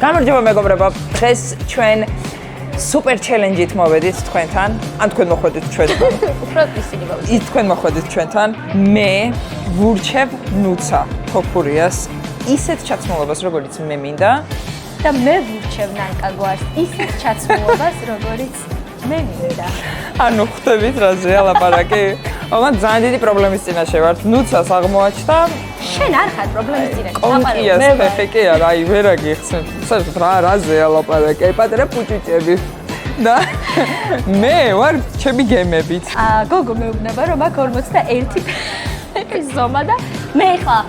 გამარჯობა მეგობრებო, დღეს ჩვენ სუპერ ჩელენჯით მოვედით თქვენთან, ან თქვენ მოხვედით ჩვენთან. უფრო ისინი გავიზარდეთ. ის თქვენ მოხვედით ჩვენთან. მე ვურჩევ ნუცა თოფურიას ისეთ ჩაცმულობას, როგორც მე მინდა და მე ვურჩევ ნანკა გვარს ისეთ ჩაცმულობას, როგორც მე მინდა. ანუ ხვდებით რა ზეალაპარაკი? ოღონდ ძალიან დიდი პრობლემის წინაშე ვართ. ნუცას აღმოაჩნდა შენ არ ხარ პრობლემის წინაშე. კონკიას ფეხი კი არა, აი ვერ აგიხსენ. საერთოდ რა ზეალაპარაკი? პატარა პუჭუჭები. და მე ვარ ჩემი გემებით. გოგო მეუბნება რომ აქ 41 ზომა და მე ხა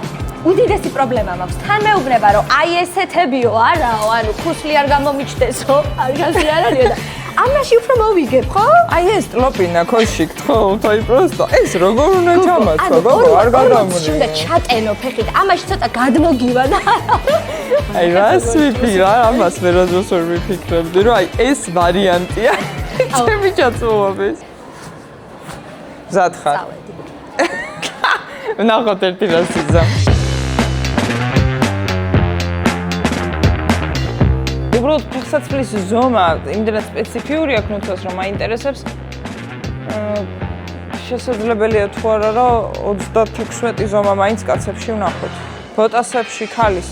უდიდესი პრობლემა მაქვს. თან მეუბნება რომ აი ესეთებიო არაო, ანუ ხუსლი არ გამომიჩნდესო, არგაზი არ არისო და ამაში უფრო მოვიგებ, ხო? აი ეს ტლოპინა ქოში გთხოვთ, აი პროსტო ეს როგორ უნდა ჩამაცვა, გოგო არ გადამული. უნდა ჩატენო ფეხი და ამაში ცოტა გადმოგივა და აი რას ვიფიქრა, ამას ვერასდროს ვერ ვიფიქრებდი, რომ აი ეს ვარიანტია ჩემი ჩაცმულობის. მზად ხარ? ვნახოთ ერთი რას იზა. უბრალოდ ფეხსაცმლის ზომა იმდენად სპეციფიური აქვს ნუცას, რომ მაინტერესებს. შესაძლებელია თუ არა, რომ 36 ზომა მაინც კაცებში ვნახოთ. ბოტასებში ქალის.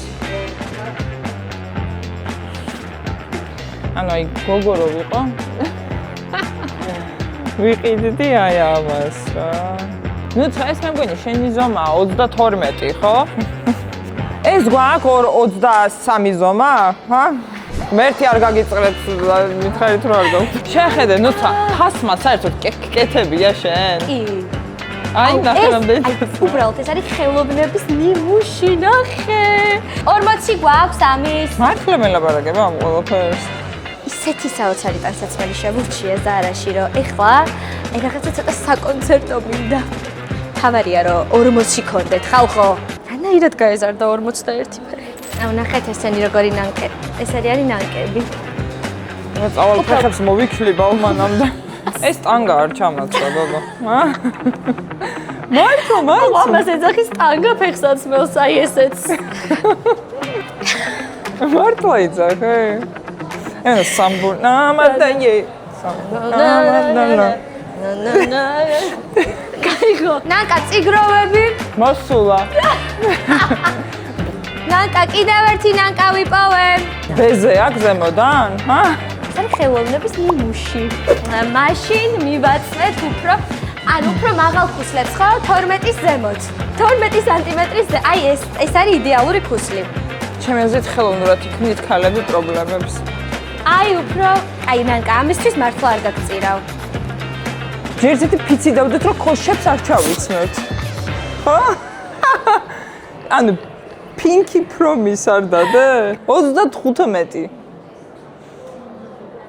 ანუ აი გოგო რო ვიყო. ვიყიდდი აი ამას რა. ნუცა ეს მე მგონი შენი ზომაა 32, ხო? ეს გვაქვს 23 ზომა, ჰა? მერტი არ გაგიწყრეთ, მითხარით რომ არ გაქვს. შეხედე, ნუცა, თასმა საერთოდ კეთებია შენ? კი. აი, ნახე რამდენი. უბრალოდ ეს არის ხელოვნების ნიმუში, ნახე. 40 გვაქვს ამის. მართლა მელაპარაკებ ამ ყველაფერს. ისეთი საოცარი ტანსაცმელი შევურჩიე ზარაში, რომ ეხლა რაღაცა ცოტა საკონცერტო მინდა. თავარია რომ 40 ქონდეთ, ხალხო. რანაირად გაეზარდა 41 ფერი. აუ ნახეთ ესენი როგორი ნანკე. ეს არის ნანკები. რა წავალ ფეხებს მოვიქლიბავ მანამდე. ეს ტანგა არ ჩამაცვა, გოგო. მართლა. ამას ეძახის ტანგა ფეხსაცმელს, აი ესეც. მართლა იძახე. ენა სამბურნა მადაიე. სამბურნა. გაიგო. ნანკა წიგროვები. მოსულა. ნანკა კიდევ ერთი ნანკა ვიპოვე. ბეზე აქ ზემოდან, ჰა? ეს არის ხელოვნების ნიმუში. მაშინ მივაწვეთ უფრო უფრო მაღალ ქუსლებს, ხო? 12-ის ზემოთ. 12 სანტიმეტრის აი ეს არის იდეალური ქუსლი. ჩემი აზრით ხელოვნურად იქნით ქალები პრობლემებს. აი უფრო, აი ნანკა ამისთვის მართლა არ გაგწირავ. ჯერჯერობით ფიცი დავდეთ რომ ქოშებს არ ჩავიცნოთ. ხო? ანუ Pinky Promise არ დადე? 35.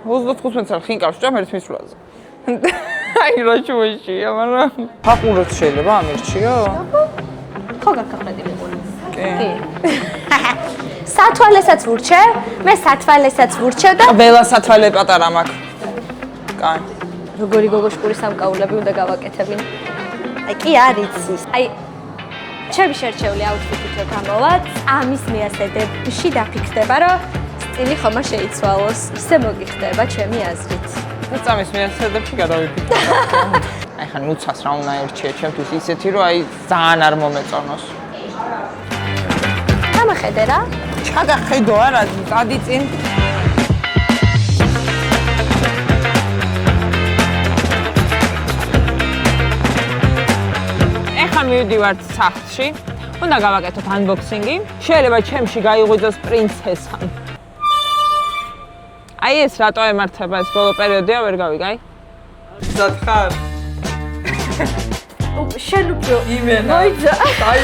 35 წელი ხინკავს ჭამ ერთ მისვლაზე. აი რა შუაშია, მაგრამ ფაყუროთ შეიძლება ამერჩიო? ხო გაქხმედი მიყური. კი. სათვალესაც ვურჩე, მე სათვალესაც ვურჩევ და ველა სათვალე პატარა მაქვს. კაი. როგორი გოგოშკური სამკაულები უნდა გავაკეთებინ. აი კი არ იცის. აი ჩემი შერჩეული აუთფიტით რო გამოვად, ამის მიასედებში დაფიქრდება, რომ სტილი ხომ არ შეიცვალოს. ისე მოგიხდება ჩემი აზრით. და წამის მიასედებში გადავიფიქრე. აი ხან ნუცას რა უნდა ერჩიე ჩემთვის ისეთი, რომ აი ძალიან არ მომეწონოს. გამახედე რა. ჩაგახედო არა, დადი წინ. მივდივართ სახლში, უნდა გავაკეთოთ unboxing-ი. შეიძლება ჩემში გაიღვიძოს პრინცესამ. აი ეს რატო ემართება ეს ბოლო პერიოდია ვერ გავიგაი? მზად ხარ? შენ უფრო იმენა. მოიძა. აი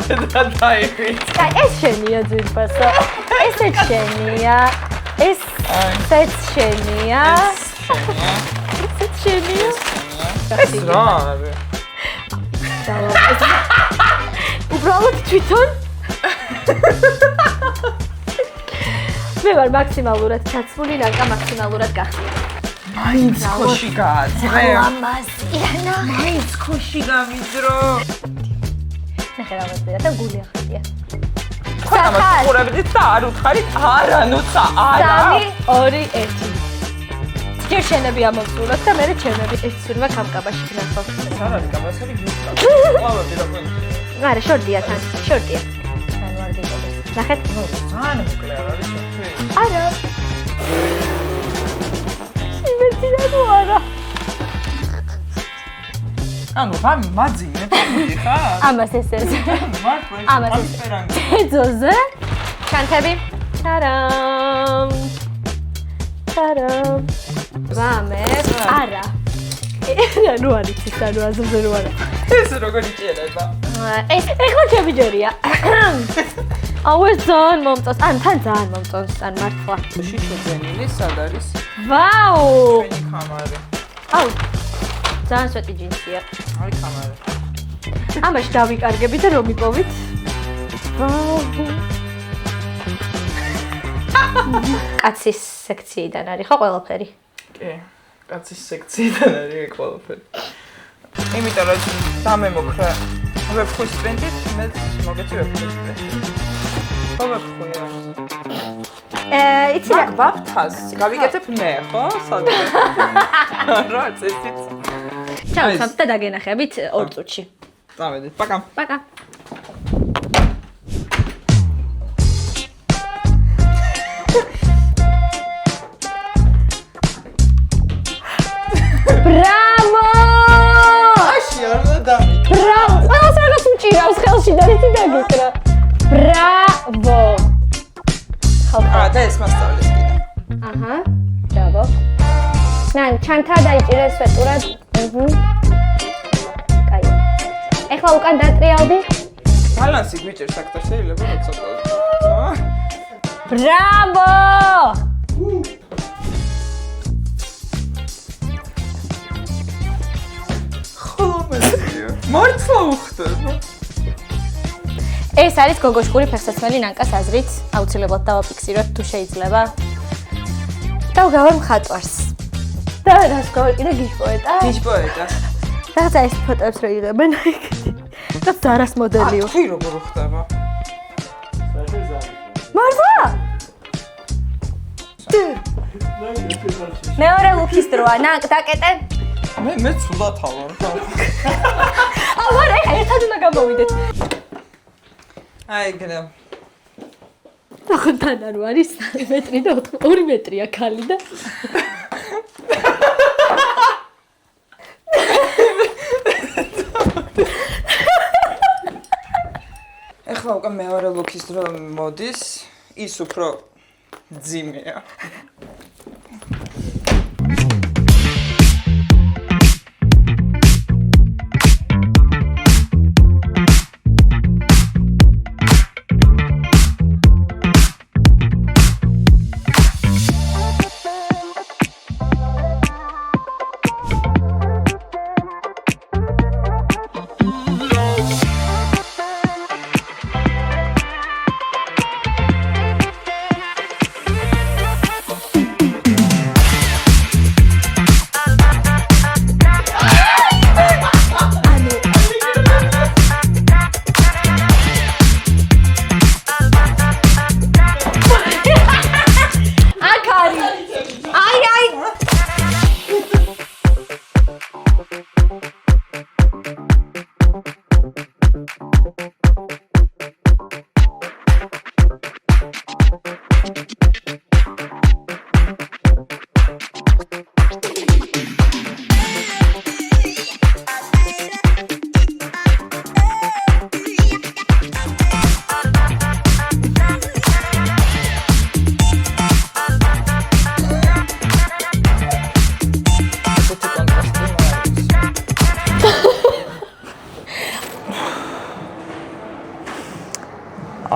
წელი და დაივით. აი ეს შენია ძირფასო. ესეც შენია. ესეც შენია. ესეც შენია. ეს რა არის? უბრალოდ თვითონ მე ვარ მაქსიმალურად ჩაცმული, ნანკა მაქსიმალურად გახსნილი. მაინც ხოში გააძრე. ამასიანა. მაინც ხოში გამიძრო. ნახე რა ვეძებია და გული ახალია. ამას უყურებდით და არ უთხარით არა ნუცა არა 3 2 1 ჯერ შენები ამოვწუროთ და მე ჩემები ეს სურმა კამკაბაში გნახო. ეს არ არის კაბასები გიუხა. ყავები რა ქვია? არა, შორტია თან, შორტია. თან ვარ გიგოდეს. ნახეთ. ძალიან მოკლე არ არის შორტი. არა. იმეცი და არა. ანუ რამ მაძინე ხა? ამას ეს. ამას ეს. სპერანგი. ძოზე. ჩანთები. ტარამ. ტარამ. ვამე, არა. ნუ არის ის და ნუ აზრზე ნუ არა. ეს როგორი ჭირება? ეს ეხლა ჩემი ჯერია. აუ ეს ძალიან მომწონს. ან თან ძალიან მომწონს, ან მართლა. შიშო ძენილი სად არის? ვაუ! ჩვენი კამარა. აუ. ძალიან სვეტი ჯინსია. აი კამარა. ამაში დავიკარგებით და რომ მიპოვით. ვაუ! კაცის სექციიდან არის ხო ყველაფერი? კი, კაცის სექციიდან არის ყველაფერი. იმიტომ რომ დამემოქრა ვებხვის პრინტით, მე მოგეცი ვებხვის პრინტით. ვებხვი რა. იცი რა ვაფთას, გავიკეთებ მე, ხო? სადღაც. რა წესით. ჩავსამთ და დაგენახებით 2 წუთში. წავედით. პაკა. პაკა. ბრავო! აში არ უნდა დამიკრა. ბრავო! ყველას რაღაც უჭირავს ხელში და იცი დაგეკრა. ბრავო! და ეს მასწავლის კიდე. აჰა. ბრავო. ნან, ჩანთა დაიჭირეს სვეტურად. კაი. ეხლა უკან დატრიალდი. ბალანსი გვიჭერს აქ და შეიძლება რომ ცოტა. ბრავო! მართლა უხდება. ეს არის გოგოშკური ფეხსაცმელი ნანკას აზრით. აუცილებლად დავაფიქსიროთ თუ შეიძლება. და გავარ მხატვარს. და რას გავიყიდე გიშპოეტა? გიშპოეტა. რაღაცა ეს ფოტოებს რო იღებენ. და ზარას მოდელი. აი, როგორ უხდება? მართლა? მეორე ლუქის დროა. ნანკ დაკეტე. მე ცუდად ავარ. აუ არა, ერთად უნდა გამოვიდეთ. აი, გნე. ახლა თან არ არის 3 მეტრი და 2 მეტრია ქალი და ეხლა უკვე მეორე ლუქის დრო მოდის, ის უფრო ძიმეა.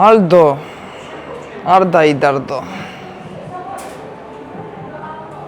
ალდო არ დაიდარდო